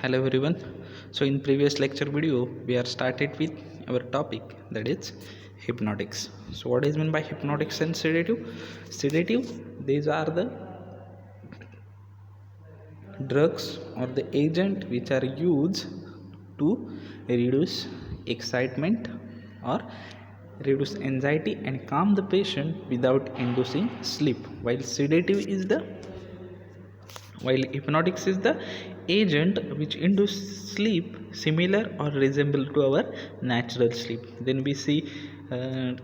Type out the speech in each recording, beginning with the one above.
Hello everyone. So in previous lecture video we are started with our topic, that is hypnotics. So what is meant by hypnotics and sedative? Sedative, these are the drugs or the agent which are used to reduce excitement or reduce anxiety and calm the patient without inducing sleep, while hypnotics is the agent which induce sleep similar or resemble to our natural sleep. Then we see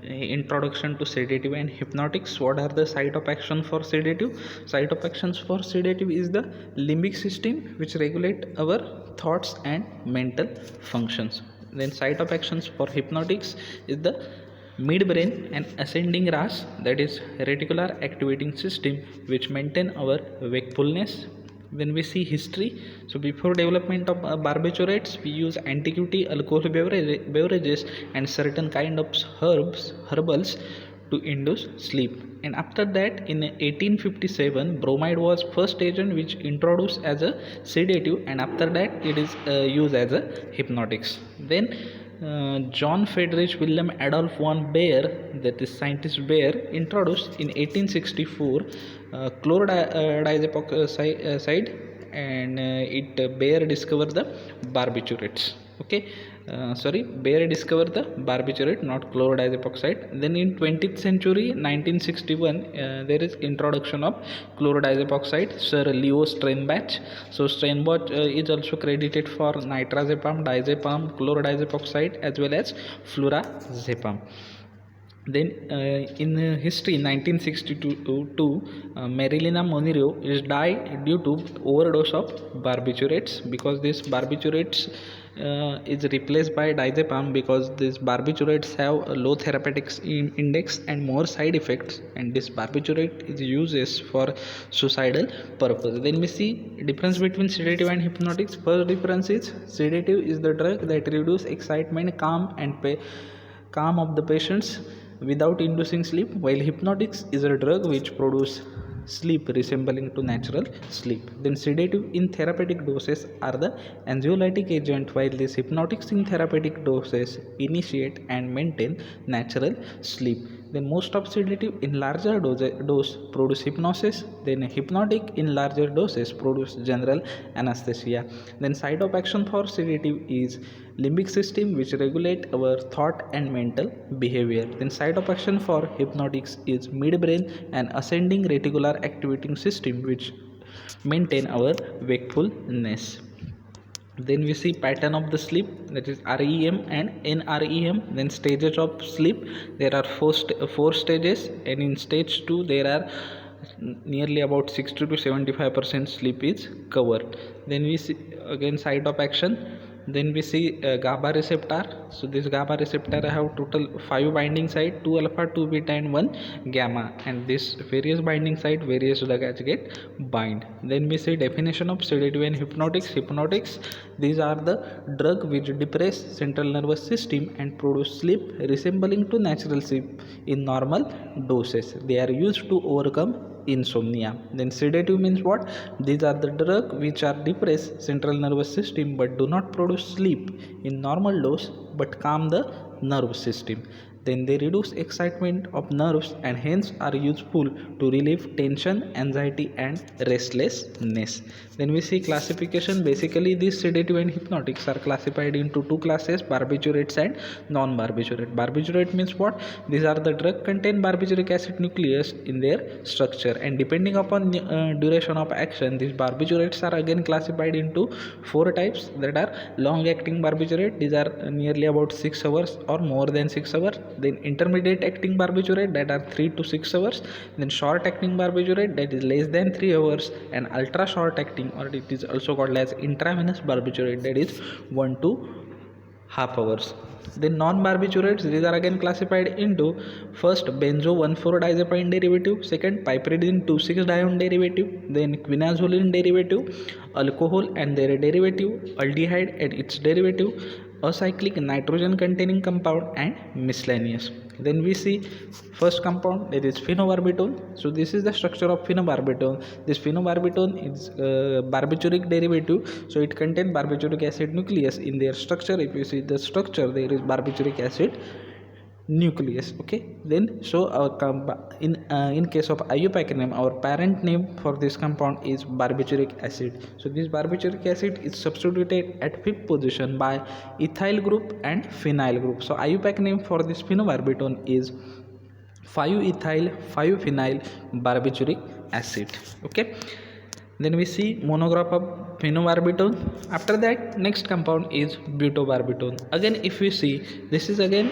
introduction to sedative and hypnotics. What are the site of action for sedative? Site of actions for sedative is the limbic system which regulate our thoughts and mental functions. Then site of actions for hypnotics is the midbrain and ascending RAS, that is reticular activating system, which maintain our wakefulness. When we see history, so before development of barbiturates, we use antiquity alcohol beverages and certain kind of herbals to induce sleep. And after that, in 1857, bromide was first agent which introduced as a sedative, and after that it is used as a hypnotics. Then John Friedrich Wilhelm Adolf von Baer, that is scientist Baer, introduced in 1864 chlorodiazepoxide, and Baer discovered the barbiturates. Okay, Baer discovered the barbiturate, not chlorodiazepoxide. Then in 20th century, 1961, there is introduction of chlorodiazepoxide, Sir Leo Steinbach. So Steinbach is also credited for nitrazepam, diazepam, chlorodiazepoxide as well as flurazepam. Then in history, 1962, Marilyn Monroe is died due to overdose of barbiturates, because this barbiturates is replaced by diazepam, because these barbiturates have a low therapeutic index and more side effects, and this barbiturate is uses for suicidal purpose. Then we see difference between sedative and hypnotics. First difference is sedative is the drug that reduce excitement, calm of the patients without inducing sleep, while hypnotics is a drug which produce sleep resembling to natural sleep. Then sedative in therapeutic doses are the anxiolytic agent, while these hypnotics in therapeutic doses initiate and maintain natural sleep. Then most of sedative in larger dose produce hypnosis. Then hypnotic in larger doses produce general anesthesia. Then site of action for sedative is limbic system, which regulate our thought and mental behavior. Then site of action for hypnotics is midbrain and ascending reticular activating system, which maintain our wakefulness. Then we see pattern of the sleep, that is REM and NREM. Then stages of sleep, there are four stages, and in stage 2 there are nearly about 60 to 75% sleep is covered. Then we see again site of action. Then we see GABA receptor. So this GABA receptor have total 5 binding site, 2 alpha, 2 beta and 1 gamma, and this various binding site, various drugs get bind. Then we see definition of sedative and hypnotics. These are the drug which depress central nervous system and produce sleep resembling to natural sleep in normal doses. They are used to overcome insomnia. Then sedative means what? These are the drug which are depress central nervous system but do not produce sleep in normal dose but calm the nerve system. Then they reduce excitement of nerves and hence are useful to relieve tension, anxiety and restlessness. Then we see classification. Basically these sedative and hypnotics are classified into two classes, barbiturates and non-barbiturate. Barbiturate means what? These are the drug contain barbituric acid nucleus in their structure, and depending upon duration of action, these barbiturates are again classified into four types, that are long acting barbiturate. These are nearly about 6 hours or more than 6 hours. Then intermediate acting barbiturate, that are 3 to 6 hours. Then short acting barbiturate, that is less than 3 hours, and ultra short acting, or it is also called as intravenous barbiturate, that is 1 to half hours. Then non-barbiturates, these are again classified into first benzo 1,4-diazepine derivative, second piperidine 2,6-dione derivative, then quinazoline derivative, alcohol and their derivative, aldehyde and its derivative, acyclic nitrogen containing compound and miscellaneous. Then we see first compound, that is phenobarbital. So this is the structure of phenobarbital. This phenobarbital is barbituric derivative, so it contains barbituric acid nucleus in their structure. If you see the structure, there is barbituric acid nucleus. Okay, then so our in case of iupacranum, our parent name for this compound is barbituric acid. So this barbituric acid is substituted at fifth position by ethyl group and phenyl group. So iupac name for this phenobarbital is 5-ethyl 5-phenyl barbituric acid. Okay, then we see monograph of phenobarbital. After that, next compound is butobarbital. Again, if we see, this is again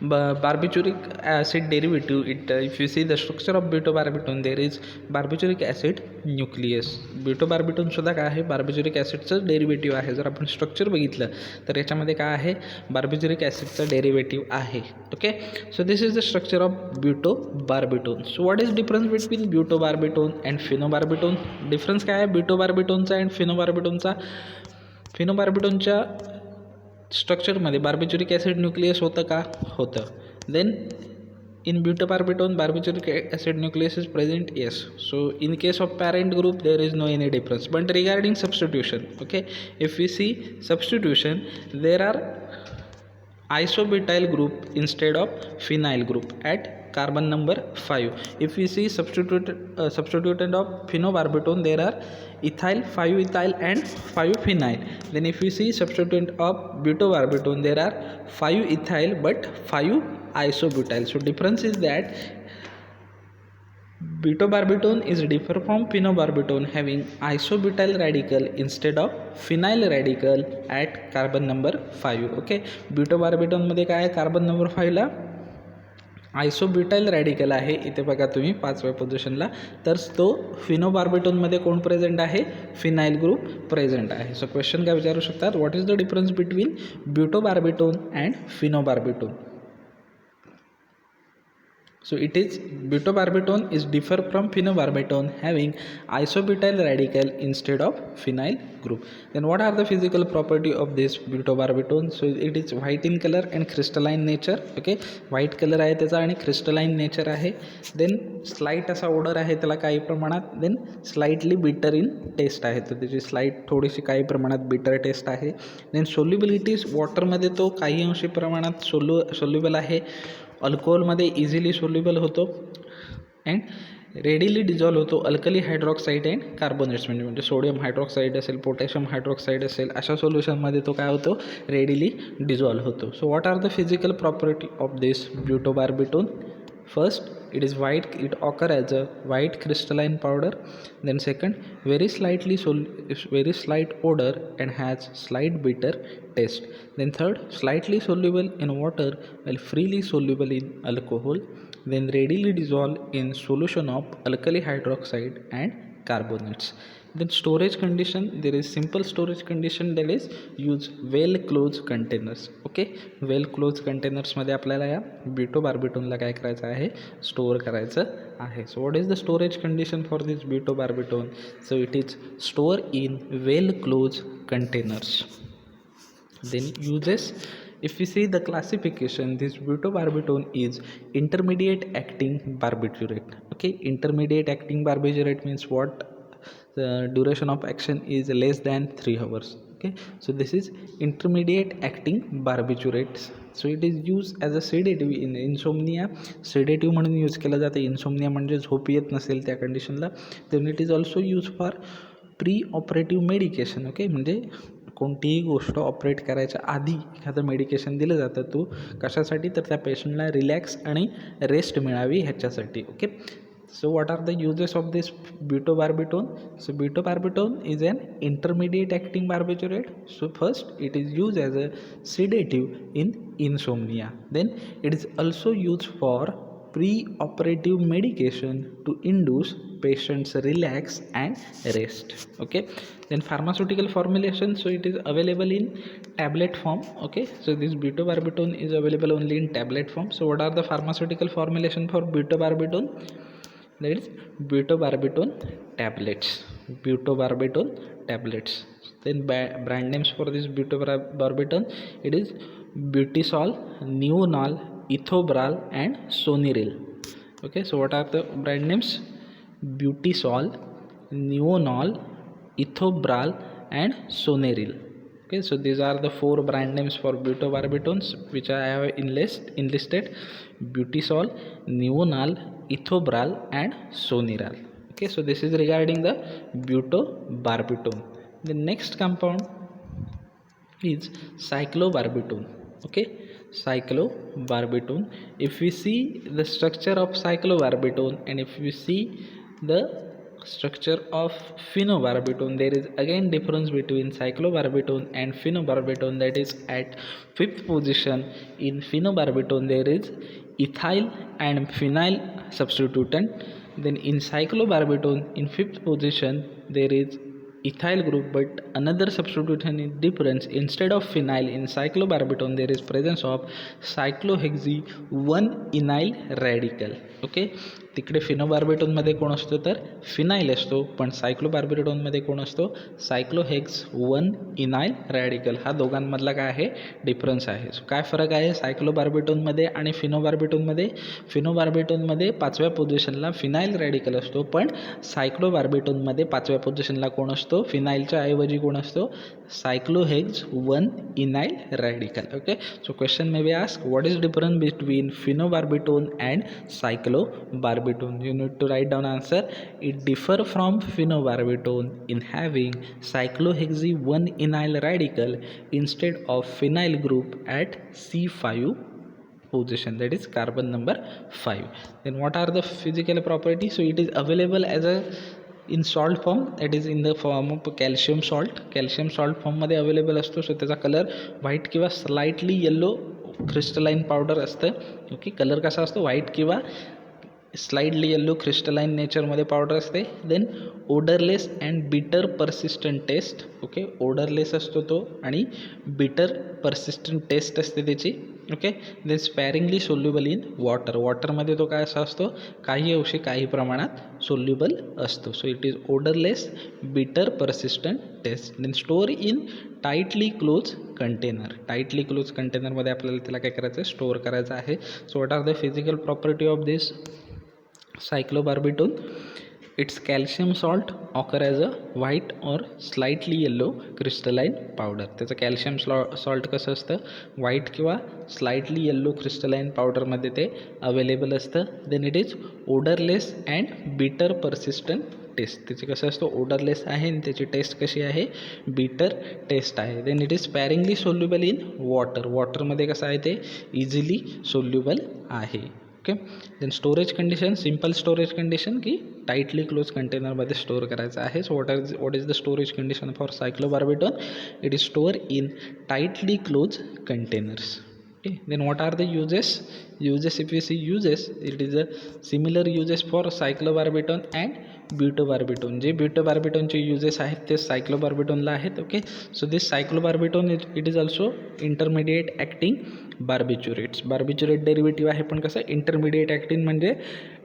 barbituric acid derivative. If you see the structure of butobarbital, there is barbituric acid nucleus. butobarbital सुद्धा काय आहे, barbituric ॲसिडचं derivative आहे. जर आपण structure बघितलं तर याच्यामध्ये काय आहे, बार्बिच्युरिक ॲसिडचं डेरिव्हेटिव्ह आहे. Okay, so this is the structure of butobarbitone. So what is difference between butobarbitone and phenobarbitone? Difference काय आहे ब्युटोबार्बिटोनचा अँड फिनोबार्बिटोनचा? फिनोबार्बिटोनच्या स्ट्रक्चरमध्ये बार्बिच्युरिक ॲसिड न्यूक्लियस होतं का? होतं. Then in butobarbital barbituric acid nucleus is present, yes. So in case of parent group there is no any difference. But regarding substitution, okay, if we see substitution, there are isobutyl group instead of phenyl group at carbon number 5. If we see substituent of phenobarbital, there are ethyl 5-ethyl and 5-phenyl. Then if we see substituent of butobarbital, there are 5-ethyl but 5-isobutyl. So difference is that butobarbital is differ from phenobarbital, having isobutyl radical instead of phenyl radical at carbon number 5. Okay, butobarbital मध्ये काय आहे, carbon number 5 ला आयसोब्युटाईल radical आहे. इथे बघा तुम्ही 5व्या पोझिशनला. तर तो फिनोबार्बिटोनमध्ये कोण प्रेझेंट आहे, फिनाइल ग्रुप प्रेझेंट आहे. सो क्वेश्चन काय विचारू शकतात, what is the difference between butobarbitone and phenobarbitone? So it is butobarbital is differ from phenobarbital, having isobutyl radical instead of phenyl group. Then what are the physical property of this butobarbital? So it is white in color and crystalline nature. Okay, white color आहे त्याचा आणि crystalline nature आहे. Then slight असा odor आहे त्याला काही प्रमाणात. Then slightly bitter in taste आहे, तर त्याची slight थोडीशी काही प्रमाणात bitter taste आहे. Then solubility water मध्ये तो काही अंशी प्रमाणात soluble आहे. अल्कोहोलमध्ये इझिली सोल्युबल होतो अँड रेडिली डिझॉल्व होतो अल्कली हायड्रॉक्साईड अँड कार्बोनेट्स, म्हणजे सोडियम हायड्रॉक्साईड असेल, पोटॅशियम हायड्रॉक्साईड असेल, अशा सोल्युशनमध्ये तो काय होतो, रेडिली डिझॉल्व होतो. So what are the physical property of this butobarbitone? First, it is white, it occur as a white crystalline powder. Then second, very slight odor and has slight bitter taste. Then third, slightly soluble in water while freely soluble in alcohol. Then readily dissolve in solution of alkali hydroxide and carbonates. Then storage condition, there is simple storage condition, that is use well closed containers. Okay, well closed containers मध्ये आपल्याला या ब्युटोबार्बिटोनला काय करायचं आहे, store करायचं आहे. So what is the storage condition for this butobarbitone? So it is store in well close containers. Then uses, if we see the classification, this butobarbital is intermediate acting barbiturate. Okay, intermediate acting barbiturate means what? The duration of action is less than 3 hours. Okay, so this is intermediate acting barbiturates. So it is used as a sedative in insomnia. sedative म्हणून use केला जाते. Insomnia म्हणजे झोप येत नसेल त्या कंडिशनला. then it is also used for pre operative medication. Okay, म्हणजे कोणतीही गोष्ट ऑपरेट करायच्या आधी एखादं मेडिकेशन दिलं जातं, तो कशासाठी, तर त्या पेशंटला रिलॅक्स आणि रेस्ट मिळावी ह्याच्यासाठी. Okay, so what are the uses of this butobarbital? So butobarbital is an intermediate acting barbiturate. So first, it is used as a sedative in insomnia. Then it is also used for pre-operative medication to induce patients relax and rest. Okay, then pharmaceutical formulation, so it is available in tablet form. Okay, so this butobarbital is available only in tablet form. So what are the pharmaceutical formulation for butobarbital? That is butobarbital tablets. butobarbital tablets. Then brand names for this butybarbital, it is Butisol, Neonal, Ethobral and Soniril. Okay, so what are the brand names? Butisol, Neonal, Ethobral and Soniril. Okay, so these are the 4 brand names for butobarbitones which I have enlisted: Butisol, Neonal, Ethobral and Soniril. Okay, so this is regarding the butobarbitone. The next compound is cyclobarbitone. Okay, cyclobarbitone. If we see the structure of cyclobarbitone and if we see the structure of phenobarbitone, there is again difference between cyclobarbitone and phenobarbitone. That is, at 5th position in phenobarbitone there is ethyl and phenyl substitutant. Then in cyclobarbitone in 5th position there is ethyl group, but another substitution is difference. Instead of phenyl in cyclobarbitone there is presence of cyclohexy 1 enyl radical. Okay, तिकडे फिनोबार्बिटोनमध्ये कोण असतो तर phenyl असतो, पण सायक्लोबार्बिटोनमध्ये कोण असतो? Cyclohex 1 enyl radical. हा दोघांमधला काय आहे? डिफरन्स आहे. सो काय फरक आहे सायक्लोबार्बिटोनमध्ये आणि फिनोबार्बिटोनमध्ये? फिनोबार्बिटोनमध्ये 5व्या पोझिशनला फिनाइल रॅडिकल असतो, पण सायक्लोबार्बिटोनमध्ये 5व्या पोझिशनला कोण असतो? फिनाइलच्या ऐवजी कोण असतो? Cyclohex 1 enyl radical. Okay, so question may be ask what is difference between phenobarbitone and cyclobarbitone? You need to write down answer. It differ from phenobarbitone in having cyclohexy 1 inyl radical instead of phenyl group at C5 position, that is carbon number 5. Then what are the physical properties? So it is available as a in salt form, that is in the form of calcium salt form मध्ये available असतो. So त्याचा colour white किंवा slightly yellow crystalline powder असतं. Okay, colour कसा असतो? White किंवा slightly yellow crystalline नेचरमध्ये powder असते. Then odourless and bitter persistent taste. Okay, odourless असतो तो आणि बिटर परसिस्टंट टेस्ट असते त्याची. Okay, then sparingly soluble in वॉटरमध्ये तो काय असा असतो? काही अंशी काही प्रमाणात सोल्युबल असतो. So it is odourless, bitter persistent taste. Then store in tightly close कंटेनरमध्ये आपल्याला त्याला काय करायचं आहे? स्टोअर करायचं आहे. So what are the physical property of this cyclobarbitone? Its calcium salt occur as a white or slightly yellow crystalline powder. त्याचं calcium salt कसं असतं? व्हाईट किंवा स्लाइटली येल्लो क्रिस्टलाइन पावडरमध्ये ते अवेलेबल असतं. Then it is odourless and bitter persistent taste. त्याची कसं असतं? ओडरलेस आहे आणि त्याची टेस्ट कशी आहे? बिटर टेस्ट आहे. Then it is sparingly soluble in वॉटरमध्ये कसं आहे ते? इझिली सोल्युबल आहे. Okay, then storage condition, simple storage condition की टाईटली क्लोज कंटेनरमध्ये स्टोअर करायचं आहे. So what is the storage condition for cyclobarbitone? It is store in tightly close containers. Okay, then what are the uses? If we see uses, it is a similar uses for cyclobarbitone and butobarbitone. जे butobarbitone uses आहेत ते cyclobarbitone ला आहेत. Okay, so this cyclobarbitone it is also intermediate acting barbiturate derivative आहे, पण कसं intermediate acting म्हणजे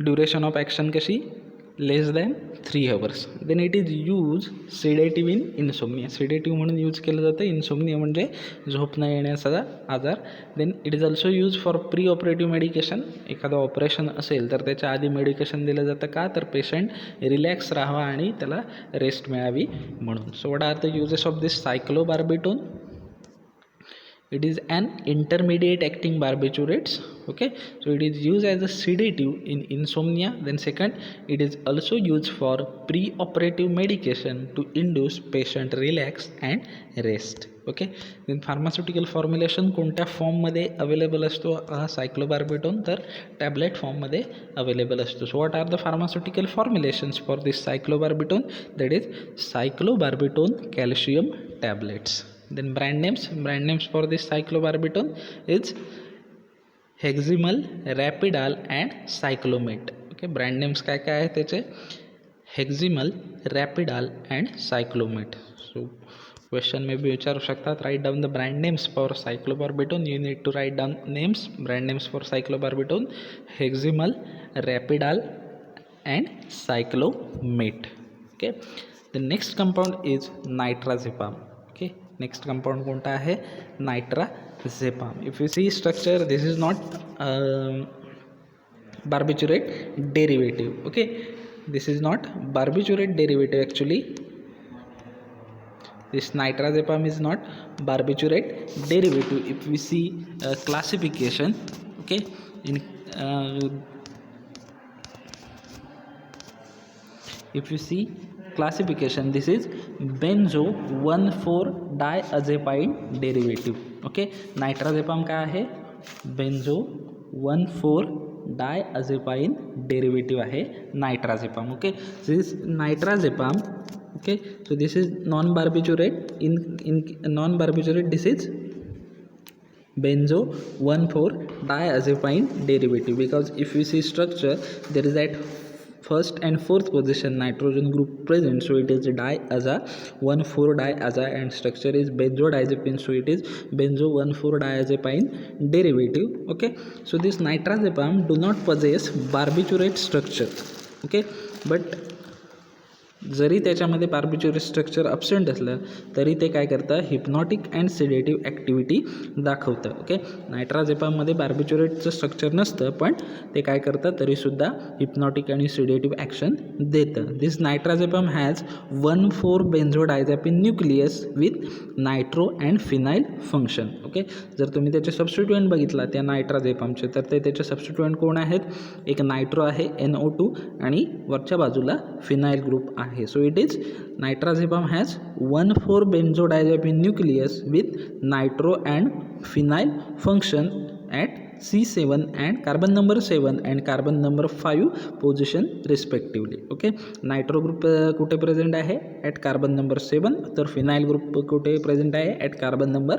duration of action कशी? Less than 3 hours. Then it is use sedative in insomnia. Sedative म्हणून यूज केलं जातं. इन्सोमनिया म्हणजे झोप न येण्याचा आजार. Then it is also use for pre operative medication. एखादं ऑपरेशन असेल तर त्याच्या आधी मेडिकेशन दिलं जातं. का तर पेशंट रिलॅक्स राहावा आणि त्याला रेस्ट मिळावी म्हणून. So what are the uses of this cyclobarbitone? It is an intermediate acting barbiturates. Okay, so it is used as a sedative in insomnia. Then second, it is also used for pre-operative medication to induce patient relax and rest. Okay, then pharmaceutical formulation कोणत्या फॉर्ममध्ये available असतो हा सायक्लोबार्बिटोन? तर tablet फॉर्ममध्ये available असतो. So what are the pharmaceutical formulations for this cyclobarbitone? That is cyclobarbitone calcium tablets. Then brand names for this cyclobarbitone is Heximal, Rapidal and Cyclomate. Okay, brand names काय काय आहे त्याचे? Heximal, Rapidal and Cyclomate. So question may be विचारू शकतात. Write down the brand names for cyclobarbitone. You need to write down brand names for cyclobarbitone: Heximal, Rapidal and Cyclomate. Okay, the next compound is nitrazepam. Next compound कोणता आहे, nitrazepam. If you see structure, this is not barbiturate derivative. Okay, this is not barbiturate derivative. Actually, this nitrazepam is not barbiturate derivative. If we see classification, okay, in if you see classification, this is benzo 1,4-diazepine derivative. Okay, nitrazepam काय आहे, benzo 1,4-diazepine derivative आहे nitrazepam. Okay, so this nitrazepam, okay, so this is non-barbiturate. In non-barbiturate, this is benzo 1,4-diazepine derivative, because if you see structure, there is at first and fourth position nitrogen group present, so it is diaza 1,4-diaza, and structure is benzodiazepine, so it is benzo 1,4-diazepine derivative. Okay, so this nitrazepam do not possess barbiturate structure. Okay, but जरी त्याच्यामध्ये barbiturate structure absent असलं तरी ते काय करतं, hypnotic and sedative activity दाखवतं. Okay, नायट्राझेपाममध्ये बार्बिच्युरेटचं स्ट्रक्चर नसतं, पण ते काय करतं तरीसुद्धा हिप्नॉटिक आणि सिडेटिव्ह ॲक्शन देतं. This nitrazepam has one four benzodiazepine nucleus with nitro and phenyl function. Okay, जर तुम्ही त्याचे सबस्टिट्युएंट बघितला त्या नायट्राझेपामचे, तर ते त्याचे सबस्टिट्युएंट कोण आहेत, एक नायट्रो आहे NO2 आणि वरच्या बाजूला फिनाईल ग्रुप आहे. So it is nitrazepam has 1,4-benzodiazepine nucleus with nitro and phenyl function at C7 and carbon number 7 and carbon number 5 position respectively. Okay, nitro group कुठे प्रेझेंट आहे, ॲट कार्बन नंबर 7, तर phenyl group कुठे present आहे, at carbon number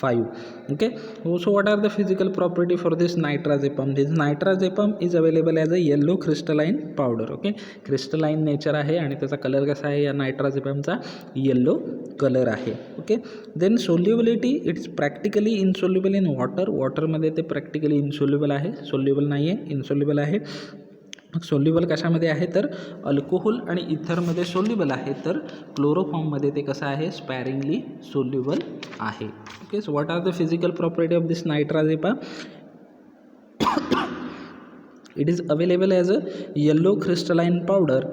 5. Okay, so what are the physical property for this nitrazepam. This nitrazepam is available as a yellow crystalline powder. Okay, crystalline nature आहे आणि त्याचा colour कसा आहे या नायट्राझेपामचा, येल्लो कलर आहे. Okay, then solubility, it's practically insoluble in water. वॉटरमध्ये ते प्रॅक्टिकली इन्सोल्युबल आहे, सोल्युबल नाही आहे, इन्सोल्युबल आहे. सोल्युबल कशामध्ये आहे, तर अल्कोहोल आणि इथरमध्ये सोल्युबल आहे, तर क्लोरोफॉर्ममध्ये ते कसं आहे, स्पॅरिंगली सोल्युबल आहे. Okay, so what are the physical property of this nitrazepam. It is available as a yellow crystalline powder,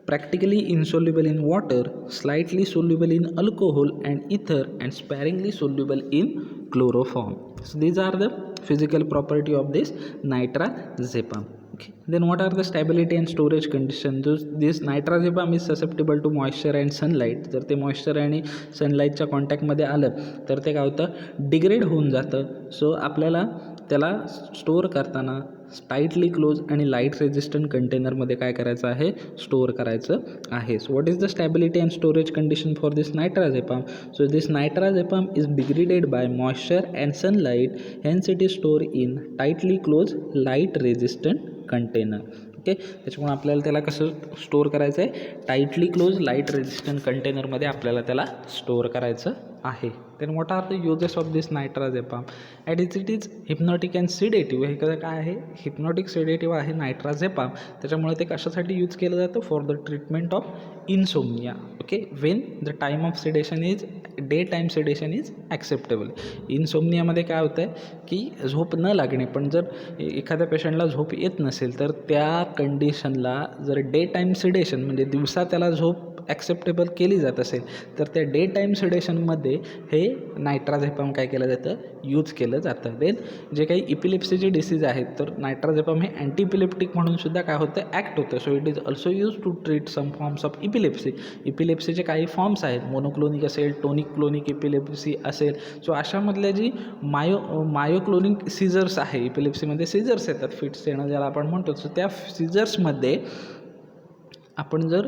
practically insoluble in water, slightly soluble in alcohol and ether, and sparingly soluble in chloroform. So these are the physical property of this nitrazepam. Okay, then what are the stability and storage condition. This nitrazepam is susceptible to moisture and sunlight. जर ते moisture आणि सनलाईटच्या कॉन्टॅक्टमध्ये आलं तर ते काय होतं, degrade होऊन जातं. सो आपल्याला त्याला स्टोअर करताना टाईटली क्लोज आणि लाईट रेजिस्टंट कंटेनरमध्ये काय करायचं आहे, स्टोअर करायचं आहे. So what is the stability and storage condition for this nitrazepam. So this nitrazepam is degraded by moisture and sunlight, hence it is store in tightly close light resistant container. Okay, त्याच्यामुळे आपल्याला त्याला कसं store करायचं आहे, tightly close light resistant कंटेनरमध्ये आपल्याला त्याला store करायचं आहे. Then what are the uses of this nitrazepam. At it is hypnotic and sedative. हे काय आहे, हिप्नॉटिक सिडेटिव्ह आहे नायट्राझेपाम. त्याच्यामुळे ते कशासाठी यूज केलं जातं, for the treatment of insomnia. Okay, when the time of sedation is, day time sedation is acceptable. इन्सोमनियामध्ये काय होतं आहे की झोप न लागणे, पण जर एखाद्या पेशंटला झोप येत नसेल तर त्या कंडिशनला जर डे टाईम सिडेशन म्हणजे दिवसा त्याला झोप ॲक्सेप्टेबल केली जात असेल तर त्या डे टाईम सिडेशनमध्ये हे नायट्राझेपाम काय केलं जातं, यूज केलं जातं. देन जे काही इपिलेप्सीचे डिसीज आहेत तर नायट्राझेपाम हे अँटीइपिलेप्टिक म्हणून सुद्धा काय होतं, ॲक्ट होतं. So it is also use to treat some forms of epilepsy. इपिलेप्सीचे काही फॉर्म्स आहेत, मोनोक्लोनिक असेल, टोनिक क्लोनिक इपिलेप्सी असेल. सो अशामधल्या जी मायोक्लोनिक सीझर्स आहे, इपिलेप्सीमध्ये सीझर्स येतात, फिट्स येणं ज्याला आपण म्हणतो, सो त्या सीझर्समध्ये आपण जर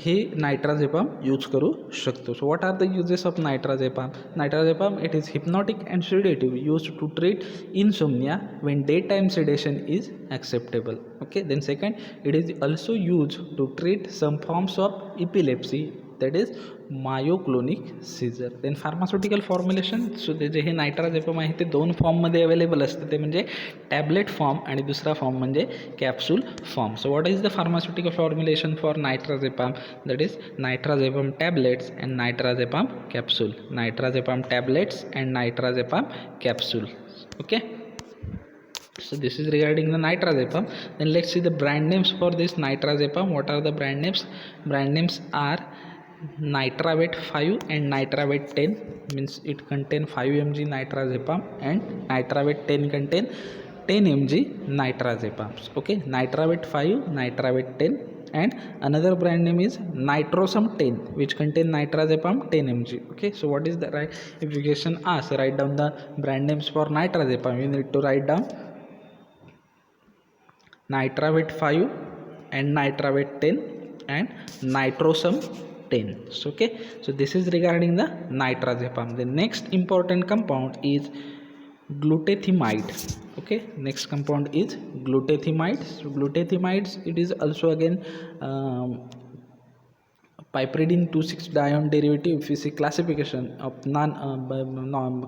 हे नायट्राझेपाम यूज करू शकतो. So what are the uses of nitrazepam. Nitrazepam it is hypnotic and sedative use to treat insomnia when day time sedation is acceptable. Okay, then second, it is also use to treat some forms of epilepsy. that is myoclonic seizure. Then pharmaceutical formulation. So ते जे हे नायट्राझेपम आहे ते दोन फॉर्ममध्ये available असतं, ते म्हणजे tablet form आणि दुसरा फॉर्म म्हणजे capsule form. So what is the pharmaceutical formulation for nitrazepam? That is nitrazepam tablets and nitrazepam capsule. Nitrazepam tablets and nitrazepam capsule. Okay, so this is regarding the nitrazepam. Then let's see the brand names for this nitrazepam. What are the brand names? Brand names are Nitravate 5 and Nitravate 10, means it contain 5 mg nitrazepam, and Nitravate 10 contain 10 mg nitrazepam. Okay, Nitravate 5, Nitravate 10, and another brand name is Nitrosum 10, which contain nitrazepam 10 mg. Okay, so what is the right? If you question us, write down the brand names for nitrazepam. You need to write down Nitravate 5 and Nitravate 10 and Nitrosum 10. So, okay, so this is regarding the nitrazepam. The next important compound is glutathione. Okay, next compound is glutathione. So glutathione, it is also again piperidine 2,6-dione derivative. If you see classification of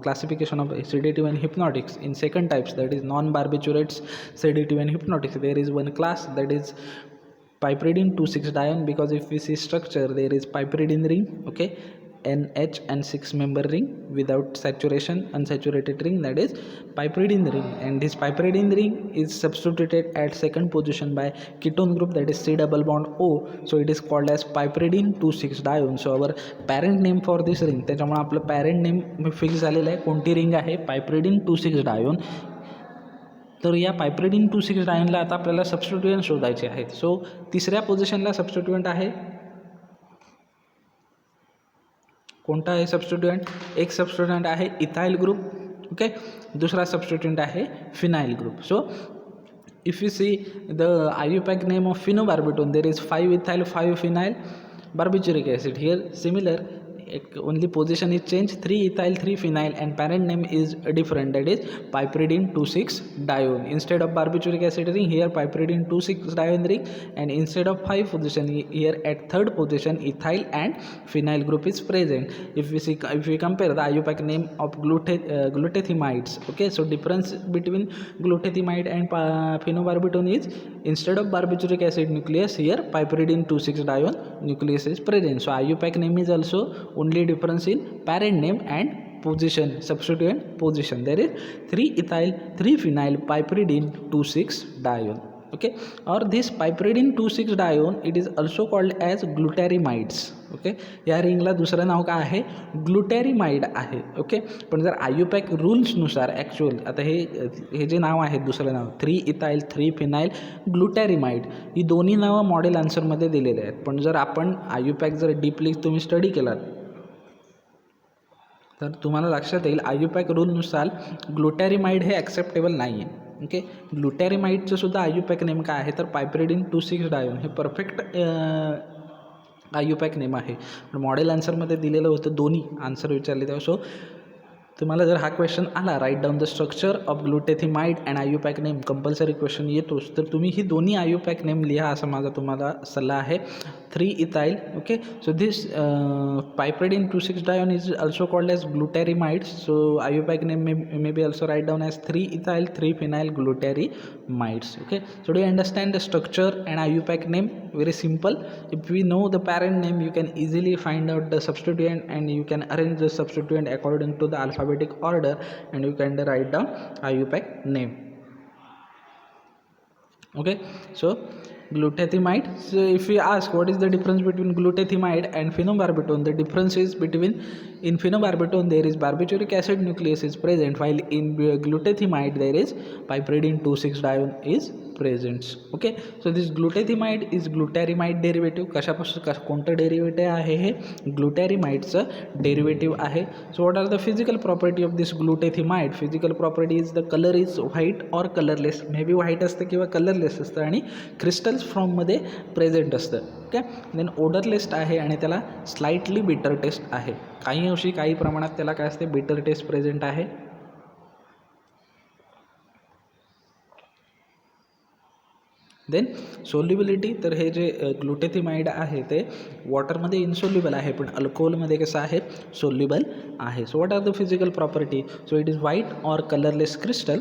classification of sedative and hypnotics in second types, that is non-barbiturates, sedative and hypnotics, there is one class that is piperidine 2,6-dione, because if we see structure, there is piperidine ring, okay, NH and 6-member ring without saturation, unsaturated ring, that is piperidine ring, and this piperidine ring is substituted at second position by ketone group, that is C double bond O, so it is called as piperidine 2,6-dione. So our parent name for this ring, त्याच्यामुळे आपलं parent name fix झालेलं आहे. कोणती ring आहे? piperidine 2,6-dione. तर या पायप्रिडिन 2,6-डायोनला आता आपल्याला सबस्टिट्युएंट शोधायचे आहेत. सो तिसऱ्या पोझिशनला सबस्टिट्युएंट आहे, कोणता आहे सबस्टिट्युएंट? एक सबस्टिट्युएंट आहे इथाइल ग्रुप. ओके, दुसरा सबस्टिट्युएंट आहे phenyl group. So if you see the IUPAC name of phenobarbitone, there is 5 ethyl 5 phenyl barbituric acid. Here similar, only position is changed, 3 ethyl 3 phenyl, and parent name is different, that is piperidine 2,6-dione. Instead of barbituric acid ring, here piperidine 2,6-dione ring, and instead of 5 position, here at third position ethyl and phenyl group is present. If we compare the IUPAC name of glutathiones, okay, so difference between glutathionide and phenobarbital is, instead of barbituric acid nucleus, here piperidine 2,6-dione nucleus is present. So IUPAC name is also only difference in parent name and position, substituent position. There is 3 ethyl 3 phenyl piperidine 2,6-dione. Okay, or this piperidine 2,6-dione, it is also called as glutaramides. Okay, या रिंगला दुसरं नाव काय आहे? ग्लुटॅरिमाइड आहे. Okay, पण जर IUPAC रूल्सनुसार actual आता हे जे नाव आहे दुसरं नाव 3 इथाइल 3 फिनाइल ग्लुटॅरिमाइड, ही दोन्ही नावं मॉडेल आन्सरमध्ये दिलेले आहेत. पण जर आपण IUPAC जर डीपली तुम्ही स्टडी केलात तर तुम्हाला लक्षात येईल IUPAC रूलनुसार ग्लुटॅरिमाइड हे ॲक्सेप्टेबल नाही आहे. ओके, ग्लुटॅरिमाइडचं सुद्धा IUPAC नेम काय आहे तर पायप्रिडिन 2,6-डायोन हे परफेक्ट IUPAC नेम आहे. पण मॉडेल आन्सरमध्ये दिलेलं होतं दोन्ही आन्सर विचारले तेव्हा. सो तुम्हाला जर हा क्वेश्चन आला, write down the structure of glutethimide and IUPAC name, compulsory question येतोच, तर तुम्ही ही दोन्ही IUPAC नेम लिहा असा माझा तुम्हाला सल्ला आहे. 3 ethyl, okay, so this piperidine 2,6-dione is also called as glutaramide. So IUPAC name may be also write down as 3 ethyl 3 phenyl glutaramides. Okay, so do you understand the structure and IUPAC name? Very simple. If we know the parent name, you can easily find out the substituent and you can arrange the substituent according to the alphabetic order, and you can write down IUPAC name. Okay, so glutathione. So if we ask what is the difference between glutathione and phenobarbital, the difference is between, in phenobarbital there is barbituric acid nucleus is present, while in glutathione there is piperidine 2,6-dione is present. Okay, so this glutathione is glutaramide derivative. कशापासून कोणतं derivative आहे? हे ग्लुटॅरिमाइडचं derivative आहे. So what are the physical property of this glutathione? Physical property is the color is white or colorless, may be white असतं किंवा colourless असतं, आणि crystals फॉर्ममध्ये present असतं. ओके, देन ओडरलेस आहे आणि त्याला स्लाइटली बिटर टेस्ट आहे. काही अंशी काही प्रमाणात त्याला काय असते? बिटर टेस्ट प्रेझेंट आहे. देन सोल्युबिलिटी, तर हे जे ग्लुटेथिमाइड आहे ते वॉटरमध्ये इनसोल्युबल आहे, पण अल्कोहोलमध्ये कसं आहे, सोल्युबल आहे. So what are the physical property? So it is white or colourless crystal.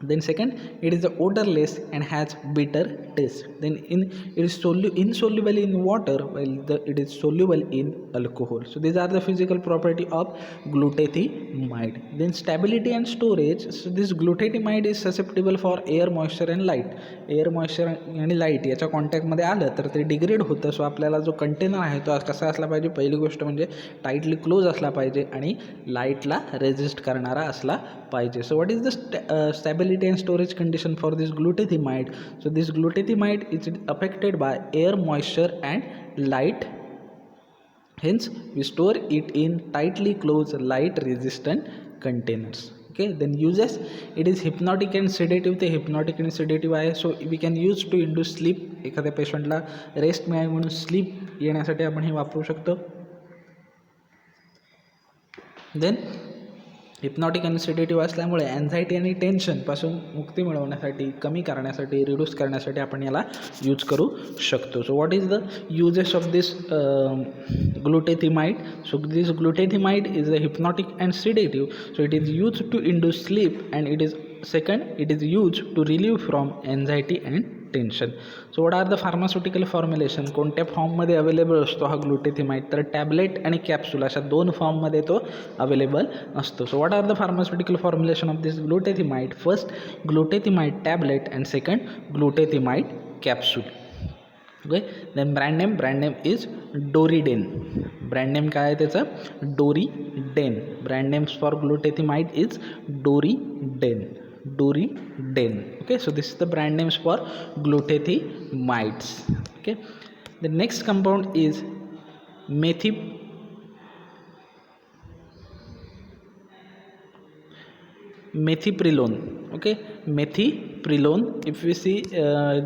Then second, it is odorless and has bitter taste. Then it is insoluble in water, while it is soluble in alcohol. So these are the physical property of glutathione. Then stability and storage. So this glutathione is susceptible for air, moisture and light. Air, moisture आणि light याच्या कॉन्टॅक्टमध्ये आलं तर ते degrade होतं. सो आपल्याला जो container आहे तो कसा असला पाहिजे, पहिली गोष्ट म्हणजे टाईटली क्लोज असला पाहिजे आणि लाईटला रेजिस्ट करणारा असला पाहिजे. So what is the stability and storage condition for this glutathione? So this glutathione is affected by air, moisture and light, hence we store it in tightly closed light resistant containers. Okay, then uses, it is hypnotic and sedative. ते hypnotic and sedative आहे. So we can use to induce sleep. एखाद्या पेशंटला rest मिळावी म्हणून sleep येण्यासाठी आपण हे वापरू शकतो. देन हिप्नॉटिक आणि सेडेटिव्ह असल्यामुळे अँझायटी आणि टेन्शनपासून मुक्ती मिळवण्यासाठी, कमी करण्यासाठी, रिड्यूस करण्यासाठी आपण याला यूज करू शकतो. So what is the uses of this glutethimide? So this glutethimide is a hypnotic and sedative. So it is use to induce sleep and it is second, it is use to relieve from anxiety and tension. So what are the pharmaceutical formulation? कोणत्या फॉर्ममध्ये available असतो हा ग्लुटेथिमाइड? तर tablet आणि capsule अशा दोन फॉर्ममध्ये तो अवेलेबल असतो. So what are the pharmaceutical formulation of this glutethimide? First, glutethimide tablet and second, glutethimide capsule. Okay, then brand name is Doriden. Brand name काय आहे त्याचं? Doriden. Brand names for glutethimide is Doriden. Okay, so this is the brand names for glutethimides. Okay, the next compound is methiprilone. Okay, methiprilone, if we see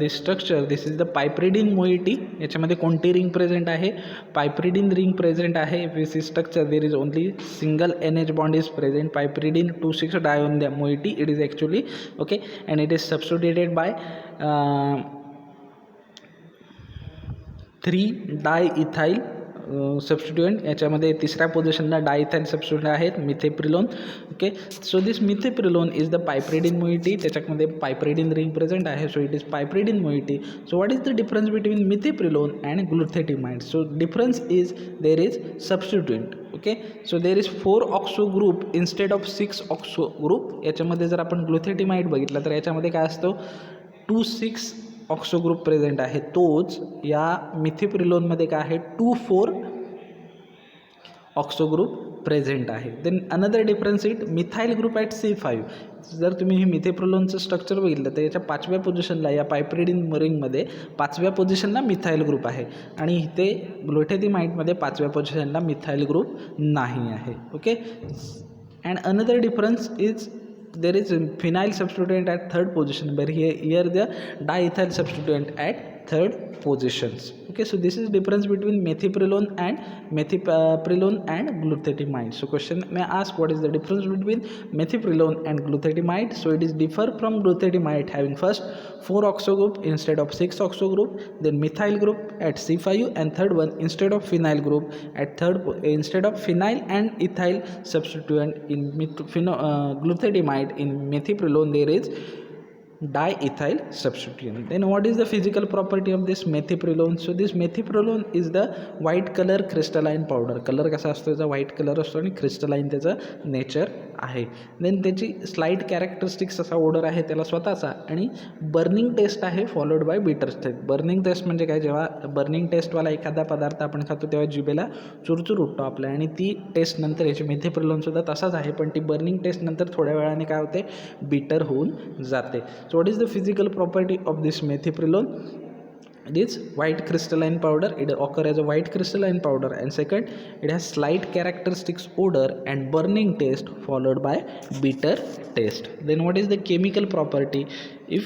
the structure, this is the piperidine moiety. याच्यामध्ये कोणती ring present आहे? Piperidine ring present आहे. If we see structure, there is only single NH bond is present. Piperidine 2,6 dione moiety, it is actually okay, and it is substituted by 3-diethyl substituent. याच्यामध्ये तिसऱ्या पोझिशनला diethyl substituent आहेत, methyprylon. Okay, so this methyprylon is the piperidine moiety. त्याच्यामध्ये piperidine ring present आहे. So it is piperidine moiety. So what is the difference between methyprylon and glutethimide? So difference is there is substituent. Okay, so there is 4 oxo group instead of 6 oxo group. याच्यामध्ये जर आपण ग्लुटेथिमाइड बघितलं तर याच्यामध्ये काय असतो? 2,6 oxo group present आहे. तोच या मिथेप्रिलोनमध्ये काय आहे? 2,4 ऑक्सो ग्रुप प्रेझेंट आहे. Then another difference it methyl group at C5. जर तुम्ही हे मिथेप्रिलोनचं स्ट्रक्चर बघितलं तर याच्या 5व्या पोझिशनला, या पायप्रिडिन रिंगमध्ये 5व्या पोझिशनला मिथाईल ग्रुप आहे आणि इथे ग्लुटेथिमाइडमध्ये 5व्या पोझिशनला मिथाईल ग्रुप नाही आहे. Okay, and another difference is there is phenyl substituent at 3rd position, but here the diethyl substituent at 3rd positions. Okay, so this is difference between methiprilone and glutathione. So question may ask, what is the difference between methiprilone and glutathione? So it is differ from glutathione having first 4 oxo group instead of 6 oxo group, then methyl group at C5, and third one instead of phenyl group at instead of phenyl and ethyl substituent in glutathione, in methiprilone there is diethyl substituent. Then what is the physical property of this methiprilone? So this methiprilone is the white color crystalline powder. Colour कसा असतो त्याचा? White colour असतो आणि crystalline त्याचं nature आहे. Then त्याची slight characteristics असा order आहे त्याला स्वतःचा, आणि बर्निंग टेस्ट आहे followed by bitter taste. Burning taste म्हणजे काय? जेव्हा बर्निंग टेस्टवाला एखादा पदार्थ आपण खातो तेव्हा जिभेला चुरचूर उठतो आपल्या, आणि ती टेस्ट नंतर याची मेथिप्रिलोनसुद्धा तसाच आहे, पण ती बर्निंग टेस्ट नंतर थोड्या वेळाने काय होते? बिटर होऊन जाते. So what is the physical property of this methiprilone? It is white crystalline powder. It occurs as a white crystalline powder, and second, it has slight characteristics odor and burning taste followed by bitter taste. Then what is the chemical property? If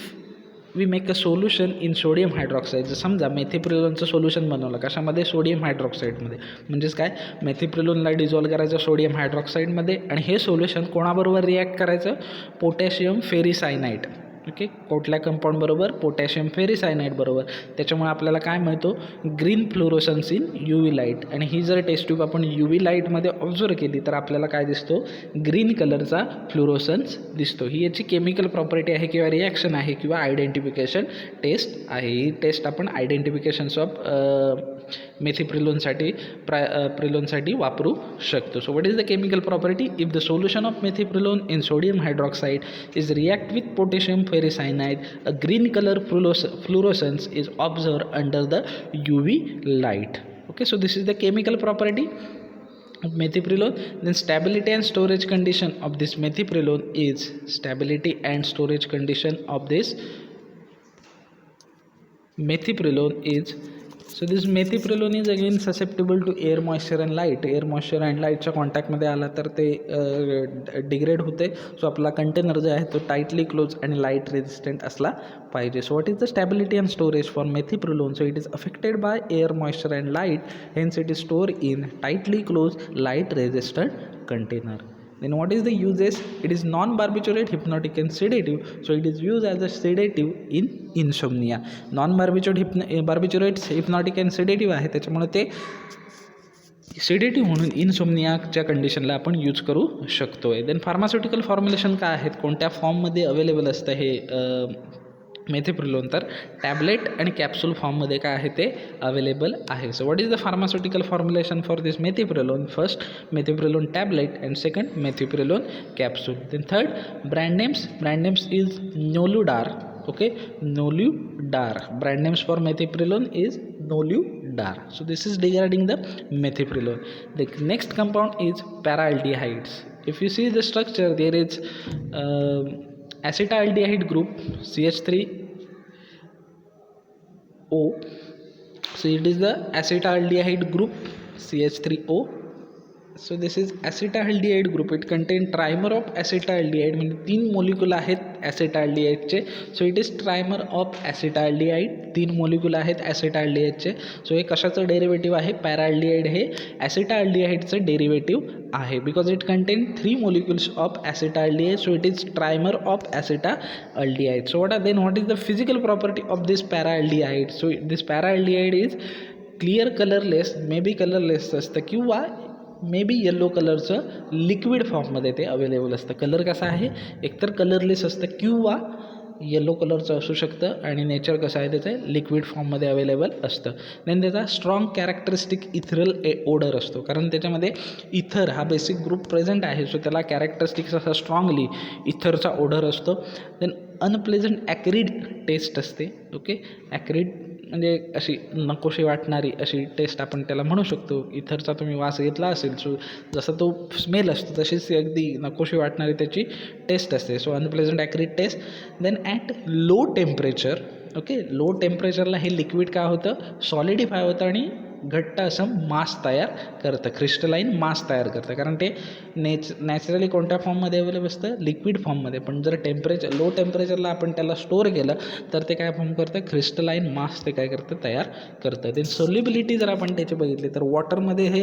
we make a solution in sodium hydroxide, जर समजा मेथिप्रिलोनचं solution बनवलं कशामध्ये? Sodium हायड्रॉक्साईडमध्ये. म्हणजेच काय? मेथिप्रिलोनला dissolve करायचं sodium हायड्रॉक्साईडमध्ये, आणि हे solution कोणाबरोबर react करायचं? पोटॅशियम फेरिसायनाइड. ओके, कुठल्या कंपाऊंड बरोबर? पोटॅशियम फेरिसायनाइड बरोबर. त्याच्यामुळे आपल्याला काय मिळतो? ग्रीन फ्लोरोसन्स इन UV लाईट. आणि ही जर टेस्ट ट्यूब आपण UV लाईटमध्ये ऑब्झर्व केली तर आपल्याला काय दिसतो? ग्रीन कलरचा फ्लोरोसन्स दिसतो. ही याची केमिकल प्रॉपर्टी आहे किंवा रिॲक्शन आहे किंवा आयडेंटिफिकेशन टेस्ट आहे. ही टेस्ट आपण आयडेंटिफिकेशन्स ऑफ मेथिप्रिलोनसाठी प्रिलोनसाठी वापरू शकतो. So what is the chemical property? If the solution of methyprylon in sodium hydroxide is react with potassium ferricyanide, a green color fluorescence is observed under the UV light. Okay, so this is the chemical property of methylprednisolone. Then stability and storage condition of this methylprednisolone is stability and storage condition of this methylprednisolone is, so this methylprednisolone is again susceptible to air, moisture and light. Air, moisture and lightच्या कॉन्टॅक्टमध्ये आला तर ते degrade होते. सो आपला container जो आहे तो tightly close आणि लाईट रेजिस्टंट असला पाहिजे. So what is the stability and storage for methyprylon? So it is affected by air, moisture and light, hence it is store in tightly close light resistant container. Then what is the uses? It is non-barbiturate, hypnotic and sedative. So it is used as a sedative in insomnia. Non-barbiturate, hypnotic and sedative आहे, त्याच्यामुळे ते सेडेटिव्ह म्हणून इनसोमनियाच्या कंडिशनला आपण use करू शकतो आहे. Then pharmaceutical formulation काय आहेत, कोणत्या फॉर्ममध्ये अवेलेबल असतं हे मेथिप्रिलोन? तर टॅबलेट आणि कॅप्सूल फॉर्ममध्ये काय आहे ते अवेलेबल आहे. So what is the pharmaceutical formulation for this methyprylon? First methyprylon tablet and second methyprylon capsule. Then third brand names is Noludar. Okay, Noludar. Brand names for methylprednisolone is Noludar. So this is regarding the methylprednisolone. The next compound is paraldehydes. If you see the structure, there is acetaldehyde group CH3O. So it is the acetaldehyde group CH3O. So this is acetaldehyde group. It contain trimer of acetaldehyde, म्हणजे 3 molecule आहेत acetaldehydeचे. So it is trimer of acetaldehyde. 3 molecule आहेत acetaldehydeचे. So हे कशाचं derivative आहे? Paraldehyde हे acetaldehydeचं डेरिव्हेटिव्ह आहे. Because it contain 3 molecules of acetaldehyde, so it is trimer of acetaldehyde. सो what is the physical property of this paraldehyde? So this paraldehyde is clear colourless, may be colourless असतं किंवा may be yellow कलरचं liquid फॉर्ममध्ये ते available असतं. Colour कसा आहे? एकतर कलरलेस असतं किंवा येलो कलरचं असू शकतं आणि नेचर कसं आहे त्याचं? लिक्विड फॉर्ममध्ये अवेलेबल असतं. देन त्याचा स्ट्रॉंग कॅरेक्टरिस्टिक इथरल ओडर असतो, कारण त्याच्यामध्ये इथर हा बेसिक ग्रुप प्रेझेंट आहे. सो त्याला कॅरेक्टरिस्टिक्स असा स्ट्रॉंगली इथरचा ओडर असतो. देन अनप्लेझंट ॲक्रिड टेस्ट असते. ओके, ॲक्रिड म्हणजे अशी नकोशी वाटणारी अशी टेस्ट आपण त्याला म्हणू शकतो. इथरचा तुम्ही वास घेतला असेल, सो जसा तो स्मेल असतो तशीच अगदी नकोशी वाटणारी त्याची टेस्ट असते. So unpleasant acrid taste. Then at low temperature, okay, low टेम्परेचरला हे लिक्विड काय होतं? सॉलिडिफाय होतं आणि घट्ट असं मास तयार करतं, क्रिस्टलाईन मास तयार करतं. कारण ते नॅचरली कोणत्या फॉर्ममध्ये अवेलेबल असतं? लिक्विड फॉर्ममध्ये. पण जर लो टेम्परेचरला आपण त्याला स्टोअर केलं तर ते काय फॉर्म करतं? क्रिस्टलाईन मास ते काय करतं? तयार करतं. ते सोल्युबिलिटी जर आपण त्याची बघितली तर वॉटरमध्ये हे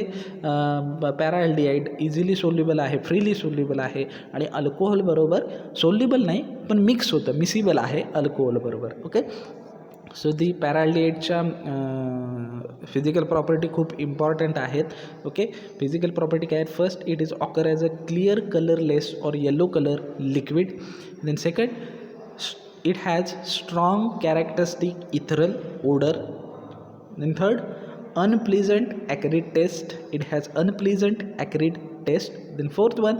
पॅराल्डिहाइड इझिली सोल्युबल आहे, फ्रीली सोल्युबल आहे आणि अल्कोहोल बरोबर सोल्युबल नाही पण मिक्स होतं, मिसिबल आहे अल्कोहोल बरोबर. ओके, सो दी पॅराल्डिहाइडच्या फिजिकल प्रॉपर्टी खूप इम्पॉर्टंट आहेत. ओके, फिजिकल प्रॉपर्टी काय आहेत? First, it is occur as a clear colourless or yellow colour liquid. Then second, it has strong characteristic ethereal odour. Then third, unpleasant acrid taste. It has unpleasant acrid taste. Then fourth one,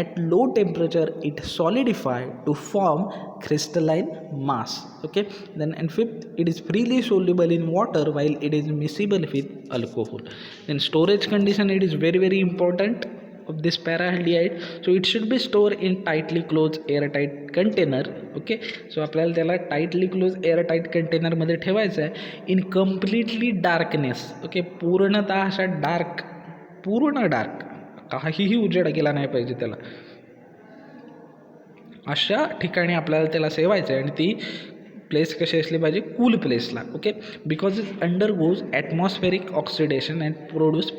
at low temperature it solidify to form crystalline mass. Okay, then and fifth, it is freely soluble in water while it is miscible with alcohol. Then storage condition, it is very very important of this paraldehyde. So it should be stored in tightly closed airtight container. Okay, so आपल्याला त्याला tightly close airtight कंटेनरमध्ये ठेवायचं आहे इन completely darkness. Okay, पूर्णतः अशा dark, पूर्ण dark, काहीही उजेड गेला नाही पाहिजे त्याला, अशा ठिकाणी आपल्याला त्याला सेवायचं आहे. आणि ती प्लेस कशी असली पाहिजे? कूल प्लेसला. Okay, because it undergoes atmospheric oxidation and produce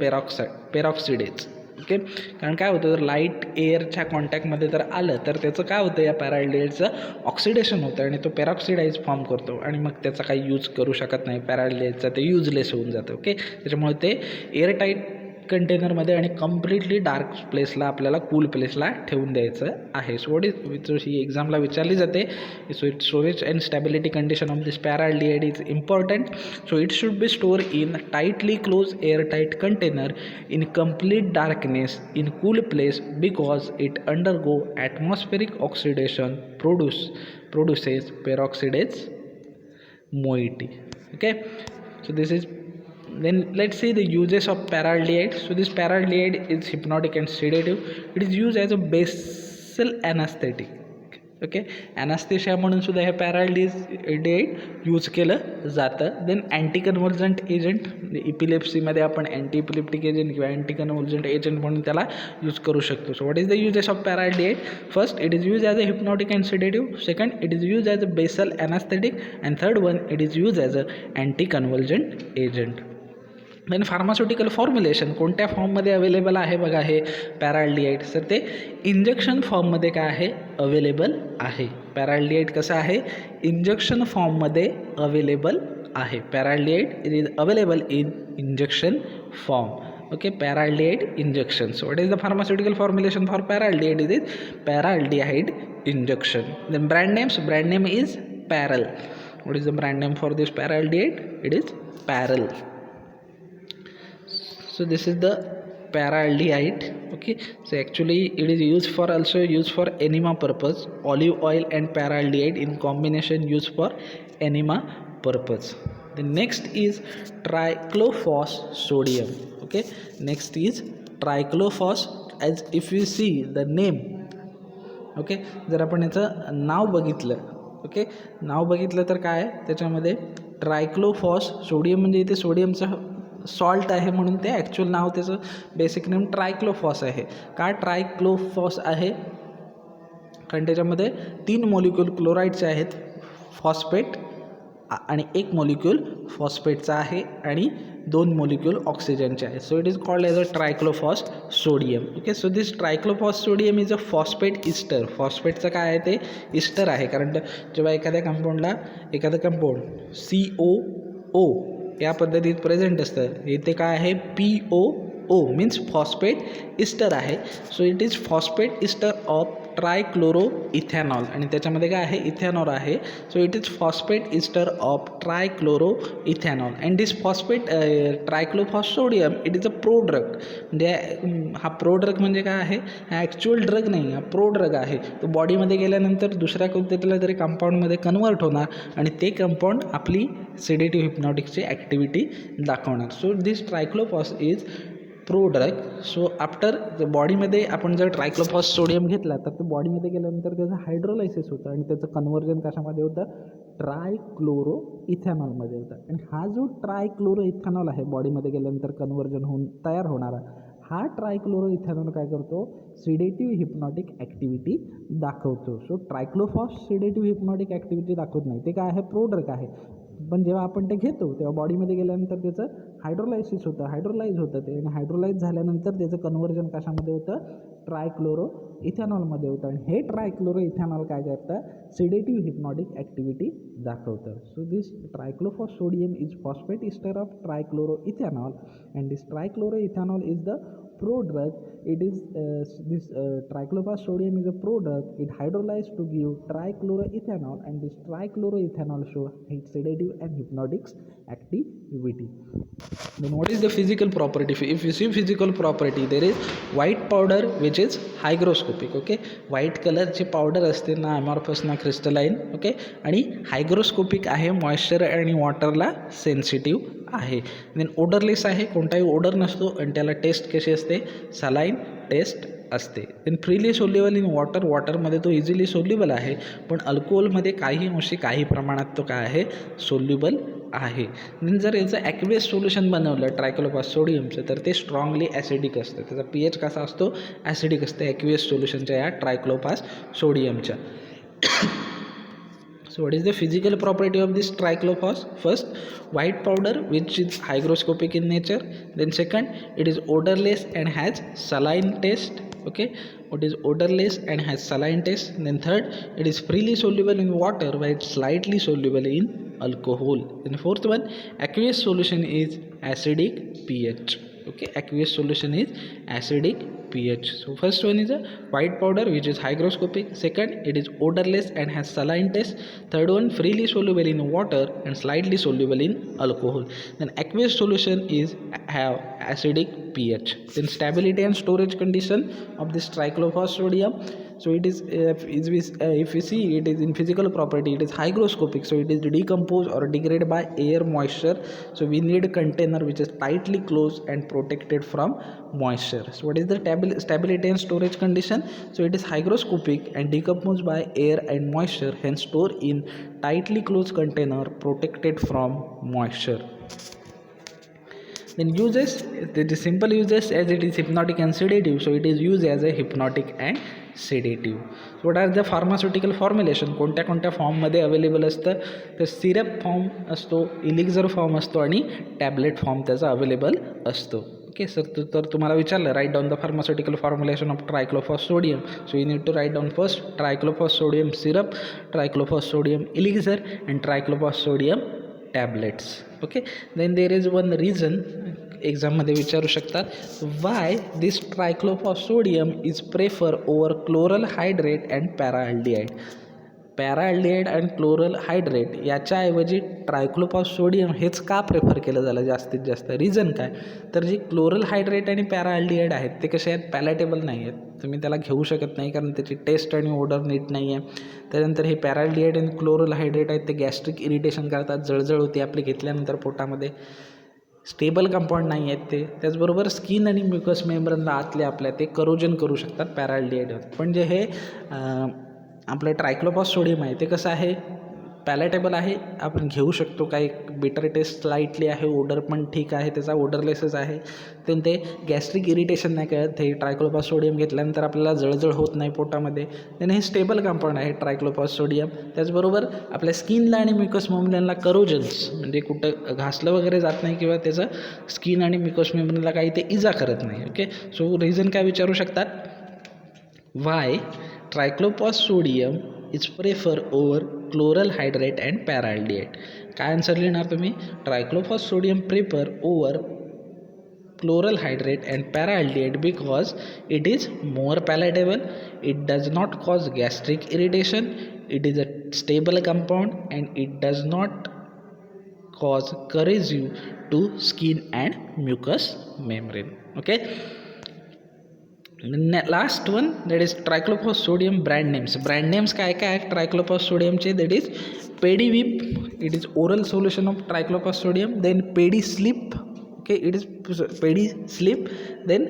peroxidase. Okay. कारण काय होतं, जर लाईट एअरच्या कॉन्टॅक्टमध्ये जर आलं तर त्याचं काय होतं, या पॅराल्डिहाइडचं ऑक्सिडेशन होतं आणि तो पेरॉक्सिडाईज फॉर्म करतो आणि मग त्याचा काही यूज करू शकत नाही पॅराल्डिहाइडचा, ते युजलेस होऊन जातं. ओके. त्याच्यामुळे ते एअरटाईट कंटेनरमध्ये आणि कम्प्लिटली डार्क प्लेसला, आपल्याला कूल प्लेसला ठेवून द्यायचं आहे. सो व्हॉट इज, ही एक्झामला विचारली जाते. So it storage and stability condition of this paraldehyde is important. So it should be store in tightly close airtight container in complete darkness in cool place because it undergo atmospheric oxidation produces peroxidase moiety. Okay, so this is, then let's see the uses of paraldehyde. So this paraldehyde is hypnotic and sedative. It is used as a basal anesthetic. Okay. Anaesthesia म्हणून सुद्धा हे paraldehyde use केलं जातं. Then anti convulsant agent, इपिलेप्सीमध्ये आपण anti epileptic agent किंवा anti convulsant agent म्हणून त्याला यूज करू शकतो. So what is the uses of paraldehyde? First, it is use as a hypnotic and sedative. Second, it is use as a basal anaesthetic. And third one, it is use as a anti convulsant agent. Then pharmaceutical formulation कोणत्या फॉर्ममध्ये available आहे बघा हे पॅराल्डिहाइड? तर ते injection फॉर्ममध्ये काय आहे, available आहे. पॅराल्डिहाइड कसं आहे, इंजेक्शन फॉर्ममध्ये अवेलेबल आहे. Paraldehyde it is available in injection form. Okay. Paraldehyde injection. So what is the pharmaceutical formulation for paraldehyde? It is paraldehyde injection. Then brand names, brand name is Paral. What is the brand name for this paraldehyde? It is Paral. So this is the paraldehyde. Okay, so actually it is used for enema purpose. Olive oil and paraldehyde in combination used for enema purpose. The next is triclophos sodium. Okay, next is triclophos. As if you see the name, okay, जर आपण याचं नाव बघितलं, okay, नाव बघितलं तर काय त्याच्यामध्ये ट्रायक्लोफॉस sodium, म्हणजे इथे सोडियमचं सॉल्ट आहे म्हणून ते ॲक्च्युअल नाव त्याचं बेसिक नेम ट्रायक्लोफॉस आहे. का ट्रायक्लोफॉस आहे? कारण त्याच्यामध्ये 3 मॉलिक्यूल क्लोराईडचे आहेत, फॉस्फेट आणि 1 मॉलिक्यूल फॉस्फेटचा आहे आणि 2 मॉलिक्यूल ऑक्सिजनचे आहेत. So it is called as a triclofos sodium. Okay. So this triclofos sodium is a phosphate ester. फॉस्फेटचं काय आहे ते इस्टर आहे. कारण जेव्हा एखाद्या कंपाऊंडला एखादं कंपाऊंड COO या पद्धतीत प्रेझेंट असतं, इथे काय आहे POO मीन्स फॉस्फेट इस्टर आहे. So it is phosphate ester of trichloro ethanol आणि त्याच्यामध्ये काय आहे इथॅनॉल आहे. So it is phosphate ester of trichloro ethanol and this phosphate triclofos sodium it is a prodrug. म्हणजे हा प्रोड्रग म्हणजे काय आहे, हा ॲक्च्युअल ड्रग नाही, हा प्रोड्रग आहे. तो बॉडीमध्ये गेल्यानंतर दुसऱ्या कोणत्या तरी कंपाऊंडमध्ये कन्वर्ट होणार आणि ते कंपाऊंड आपली सेडेटिव्ह हिप्नॉटिक्सची ॲक्टिव्हिटी दाखवणार. So this triclofos is prodrug. So after बॉडीमध्ये आपण जर ट्रायक्लोफॉस सोडियम घेतला तर ते बॉडीमध्ये गेल्यानंतर त्याचं हायड्रोलायसिस होतं आणि त्याचं कन्व्हर्जन कशामध्ये होतं, ट्रायक्लोरो इथॅनॉलमध्ये होतं. आणि हा जो ट्रायक्लोरो इथॅनॉल आहे बॉडीमध्ये गेल्यानंतर कन्व्हर्जन होऊन तयार होणारा, हा ट्रायक्लोरो इथॅनॉल काय करतो, सिडेटिव्ह हिप्नॉटिक ॲक्टिव्हिटी दाखवतो. सो ट्रायक्लोफॉस सिडेटिव्ह हिप्नॉटिक ॲक्टिव्हिटी दाखवत नाही, ते काय आहे प्रोड्रग आहे. पण जेव्हा आपण ते घेतो तेव्हा बॉडीमध्ये गेल्यानंतर त्याचं हायड्रोलायसिस होतं, हायड्रोलाइज होतं ते, आणि हायड्रोलाइज झाल्यानंतर त्याचं कन्व्हर्जन कशामध्ये होतं, ट्रायक्लोरो इथॅनॉलमध्ये होतं. आणि हे ट्रायक्लोरो इथॅनॉल काय करतं, सिडेटिव्ह हिप्नॉटिक ॲक्टिव्हिटी दाखवतं. So this triclofos sodium is phosphate ester of trichloro ethanol and this trichloro ethanol is the prodrug. It is this triclophos sodium is a prodrug. It hydrolyzed to give trichloroethanol and this trichloroethanol show sedative and hypnotic activity. Then what is the physical property? If you see physical property, there is white powder which is hygroscopic. Okay, white color ची powder असते ना amorphous ना crystalline. Okay, आणि hygroscopic आहे, moisture आणि वॉटरला sensitive आहे. Then odourless आहे, कोणताही ओडर नसतो आणि त्याला टेस्ट कशी असते, सलाईन टेस्ट असते. Then freely soluble in water, वॉटरमध्ये तो इझिली सोल्युबल आहे, पण अल्कोहोलमध्ये काही अंशी काही प्रमाणात तो काय आहे, सोल्युबल आहे. देन जर याचं ॲक्वियस सोल्युशन बनवलं ट्रायक्लोफॉस सोडियमचं तर ते स्ट्रॉंगली ॲसिडिक असतं. त्याचा pH कसा असतो, ॲसिडिक असतं ॲक्वियस सोल्युशनच्या या ट्रायक्लोफॉस सोडियमच्या. So what is the physical property of this triclophos? First, white powder which is hygroscopic in nature. Then second, it is odorless and has saline taste. Okay, what is odorless and has saline taste. Then third, it is freely soluble in water while it's slightly soluble in alcohol. Then fourth one, aqueous solution is acidic pH. Okay, aqueous solution is acidic pH. So first one is a white powder which is hygroscopic. Second, it is odorless and has saline taste. Third one, freely soluble in water and slightly soluble in alcohol. Then aqueous solution is have acidic pH. Then stability and storage condition of this triclophos sodium. So it is if we see it is in physical property, it is hygroscopic, so it is decomposed or degraded by air moisture. So we need a container which is tightly closed and protected from moisture. So what is the stability and storage condition? So it is hygroscopic and decomposed by air and moisture, hence stored in tightly closed container protected from moisture. Then uses, the simple uses, as it is hypnotic and sedative, so it is used as a hypnotic and sedative. So what are the pharmaceutical formulation? कोणत्या कोणत्या फॉर्ममध्ये available असतं? तर syrup form असतो, इलिक्झर form असतो आणि tablet form त्याचा available असतो. ओके सर, तर तुम्हाला विचारलं write down the pharmaceutical formulation of triclofos sodium. So you need to write down first triclofos sodium syrup, triclofos sodium elixir and triclofos sodium tablets. Okay, then there is one reason एक्झाममध्ये विचारू शकतात, why this triclofos sodium is prefer over chloral hydrate and paraldehyde. Paraldehyde and chloral hydrate याच्याऐवजी triclofos sodium हेच का prefer केलं झालं जास्तीत जास्त? रिझन काय? तर जे क्लोरल हायड्रेट आणि पॅराअल्डिहाइड आहेत ते कसे आहेत? पॅलेटेबल नाही आहेत, तुम्ही त्याला घेऊ शकत नाही कारण त्याची टेस्ट आणि ऑर्डर नीट नाही आहे. त्यानंतर हे पॅराअल्डिहाइड आणि क्लोरल हायड्रेट आहेत ते गॅस्ट्रिक इरिटेशन करतात, जळजळ होते आपली घेतल्यानंतर पोटामध्ये. स्टेबल कंपाऊंड नाही आहेत ते. त्याचबरोबर स्किन आणि म्युकस मेम्ब्रेनला आतले आपल्या ते करोजन करू शकतात पॅराअल्डिहाइड. पण जे हे आपलं ट्रायक्लोफॉस सोडियम आहे ते कसं आहे? पॅलेटेबल आहे, आपण घेऊ शकतो. काही बिटर टेस्ट स्लाइटली आहे, ओडर पण ठीक आहे, त्याचा ओडरलेसच आहे. तर ते गॅस्ट्रिक इरिटेशन नाही करत. हे ट्रायक्लोफॉस सोडियम घेतल्यानंतर आपल्याला जळजळ होत नाही पोटामध्ये. त्याने हे स्टेबल कंपाऊंड आहे ट्रायक्लोफॉस सोडियम. त्याचबरोबर आपल्या स्किनला आणि म्युकस मेम्ब्रेनला करोजन्स म्हणजे कुठं घासलं वगैरे जात नाही किंवा त्याचं स्किन आणि म्युकस मेम्ब्रेनला काही ते इजा करत नाही. ओके, सो रिझन काय विचारू शकतात? Why triclofos sodium is prefer over chloral hydrate and paraldehyde. काय आन्सर लिहिणार तुम्ही? Triclofos sodium prefer over chloral hydrate and paraldehyde because it is more palatable, it does not cause gastric irritation, it is a stable compound and it does not cause corrosive to skin and mucous membrane. Okay, last one that is triclofos sodium brand names. Brand names काय काय आहेत triclofos सोडियमचे? That is Pedivip, it is oral solution of triclofos sodium. Then Pedislip, okay, it is Pedislip. Then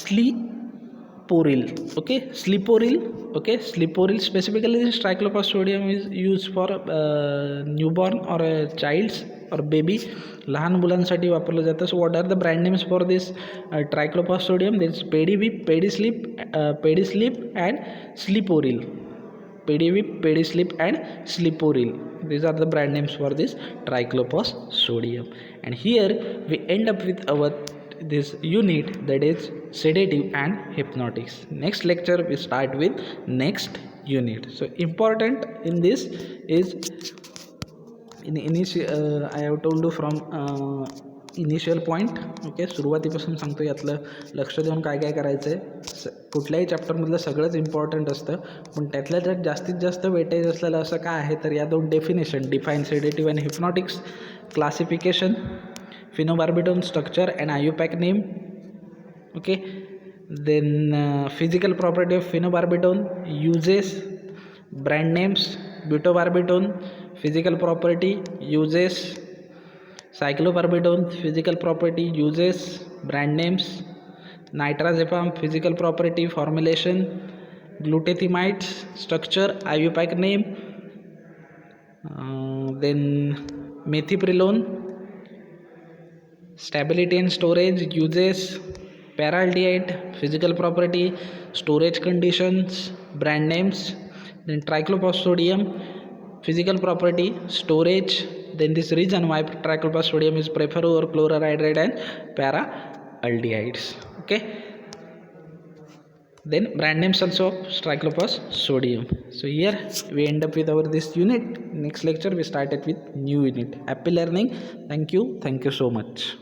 Sleeporil, okay, Sleeporil, okay, Sleeporil. Specifically this triclopus sodium is used for newborn or childs or baby, लहान मुलांसाठी वापरलं जातं. So what are the brand names for this triclofos sodium? This Pedivip, Pedislip and Sleeporil. Pedivip, Pedislip and Sleeporil, these are the brand names for this triclopus sodium. And here we end up with our this unit, that is sedative and hypnotics. Next lecture we start with next unit. So important in this is in initial I have told you from initial point. Okay, सुरुवातीपासून सांगतो यातलं लक्ष देऊन काय काय करायचं आहे. कुठल्याही चॅप्टरमधलं सगळंच इम्पॉर्टंट असतं, पण त्यातल्या त्यात जास्तीत जास्त वेटेज असलेलं असं काय आहे तर या दोन definition, define sedative and hypnotics, classification, phenobarbitone structure and IUPAC name. Okay, then physical property of phenobarbitone, uses, brand names, butobarbitone, physical property, uses, cycloparbitone, physical property, uses, brand names, nitrazepam, physical property, formulation, glutethimides, structure, ibupac name, then methiprilone, stability and storage, uses, paraldehyde, physical property, storage conditions, brand names, then triclopos sodium, physical property, storage, then this reason why trichlorous sodium is preferred over chlorhydride and para aldehydes. Okay, then brand names also of trichlorous sodium. So here we end up with our this unit. Next lecture we started with new unit. Happy learning. Thank you so much.